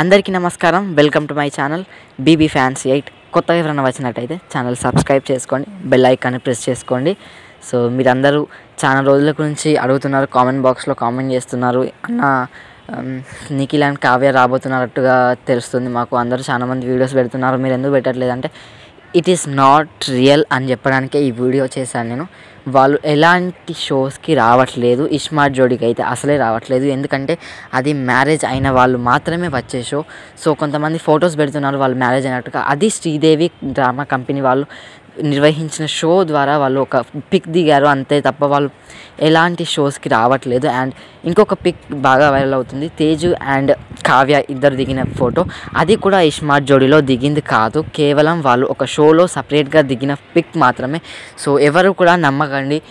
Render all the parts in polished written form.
అందరికీ నమస్కారం. Welcome to my channel BB fancy 8. కొత్తగా ఎవరైనా వచ్చినట్టయితే ఛానల్ సబ్స్క్రైబ్ చేసుకొని బెల్ ఐకాన్ని ప్రెస్ చేసుకోండి. సో మీరందరూ చాలా రోజుల గురించి అడుగుతున్నారు, కామెంట్ బాక్స్లో కామెంట్ చేస్తున్నారు, అన్న నిఖిల్ అండ్ కావ్య రాబోతున్నట్టుగా తెలుస్తుంది మాకు. అందరూ చాలామంది వీడియోస్ పెడుతున్నారు, మీరు ఎందుకు పెట్టట్లేదు అంటే ఇట్ ఈస్ నాట్ రియల్ అని చెప్పడానికే ఈ వీడియో చేశాను నేను. వాళ్ళు ఎలాంటి షోస్కి రావట్లేదు, ఇస్మార్ట్ జోడీకి అయితే అసలే రావట్లేదు. ఎందుకంటే అది మ్యారేజ్ అయిన వాళ్ళు మాత్రమే వచ్చే షో. సో కొంతమంది ఫొటోస్ పెడుతున్నారు వాళ్ళు మ్యారేజ్ అయినట్టుగా. అది శ్రీదేవి డ్రామా కంపెనీ వాళ్ళు నిర్వహించిన షో ద్వారా వాళ్ళు ఒక పిక్ దిగారు అంతే తప్ప వాళ్ళు ఎలాంటి షోస్కి రావట్లేదు. అండ్ ఇంకొక పిక్ బాగా వైరల్ అవుతుంది, తేజు అండ్ కావ్య ఇద్దరు దిగిన ఫోటో. అది కూడా ఇస్మార్ట్ జోడీలో దిగింది కాదు, కేవలం వాళ్ళు ఒక షోలో సపరేట్గా దిగిన పిక్ మాత్రమే. సో ఎవరు కూడా నమ్మకండి,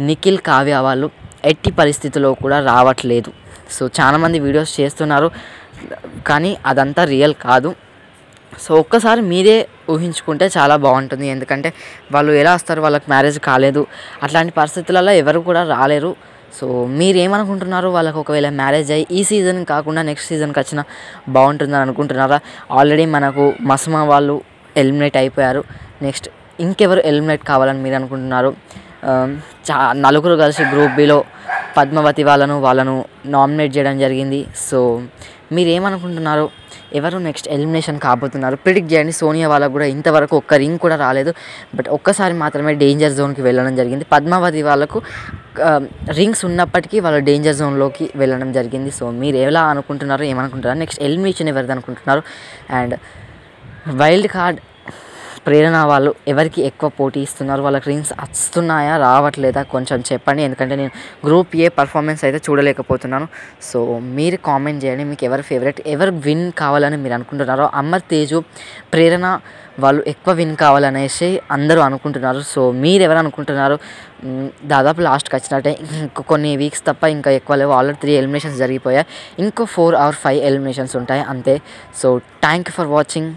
నిఖిల్ కావ్య వాళ్ళు ఎట్టి పరిస్థితుల్లో కూడా రావట్లేదు. సో చాలామంది వీడియోస్ చేస్తున్నారు కానీ అదంతా రియల్ కాదు. సో ఒక్కసారి మీరే ఊహించుకుంటే చాలా బాగుంటుంది. ఎందుకంటే వాళ్ళు ఎలా వస్తారు, వాళ్ళకి మ్యారేజ్ కాలేదు, అట్లాంటి పరిస్థితులలో ఎవరు కూడా రాలేరు. సో మీరేమనుకుంటున్నారు, వాళ్ళకి ఒకవేళ మ్యారేజ్ అయ్యి ఈ సీజన్ కాకుండా నెక్స్ట్ సీజన్కి వచ్చినా బాగుంటుందని అనుకుంటున్నారా? ఆల్రెడీ మనకు మస్మా వాళ్ళు ఎలిమినేట్ అయిపోయారు. నెక్స్ట్ ఇంకెవరు ఎలిమినేట్ కావాలని మీరు అనుకుంటున్నారు? నలుగురు కలిసి గ్రూప్ బిలో పద్మావతి వాళ్ళను నామినేట్ చేయడం జరిగింది. సో మీరేమనుకుంటున్నారు, ఎవరు నెక్స్ట్ ఎలిమినేషన్ కాబోతున్నారు ప్రిడిక్ట్ చేయండి. సోనియా వాళ్ళకు కూడా ఇంతవరకు ఒక్క రింగ్ కూడా రాలేదు, బట్ ఒక్కసారి మాత్రమే డేంజర్ జోన్కి వెళ్ళడం జరిగింది. పద్మావతి వాళ్ళకు రింగ్స్ ఉన్నప్పటికీ వాళ్ళు డేంజర్ జోన్లోకి వెళ్ళడం జరిగింది. సో మీరు ఎలా అనుకుంటున్నారు, ఏమనుకుంటున్నారు, నెక్స్ట్ ఎలిమినేషన్ ఎవరిది అనుకుంటున్నారు? అండ్ వైల్డ్ కార్డ్ ప్రేరణ వాళ్ళు ఎవరికి ఎక్కువ పోటీ ఇస్తున్నారు, వాళ్ళకి రింగ్స్ వస్తున్నాయా రావట్లేదా కొంచెం చెప్పండి. ఎందుకంటే నేను గ్రూప్ ఏ పర్ఫార్మెన్స్ అయితే చూడలేకపోతున్నాను. సో మీరు కామెంట్ చేయండి, మీకు ఎవరు ఫేవరెట్, ఎవరు విన్ కావాలని మీరు అనుకుంటున్నారో. అమర్, తేజు, ప్రేరణ వాళ్ళు ఎక్కువ విన్ కావాలనేసి అందరూ అనుకుంటున్నారు. సో మీరు ఎవరు అనుకుంటున్నారు? దాదాపు లాస్ట్కి వచ్చినట్టే, ఇంకో కొన్ని వీక్స్ తప్ప ఇంకా ఎక్కువ లేవు. ఆల్రెడీ 3 ఎలిమినేషన్స్ జరిగిపోయాయి, ఇంకో 4 or 5 ఎలిమినేషన్స్ ఉంటాయి అంతే. So thank you for watching.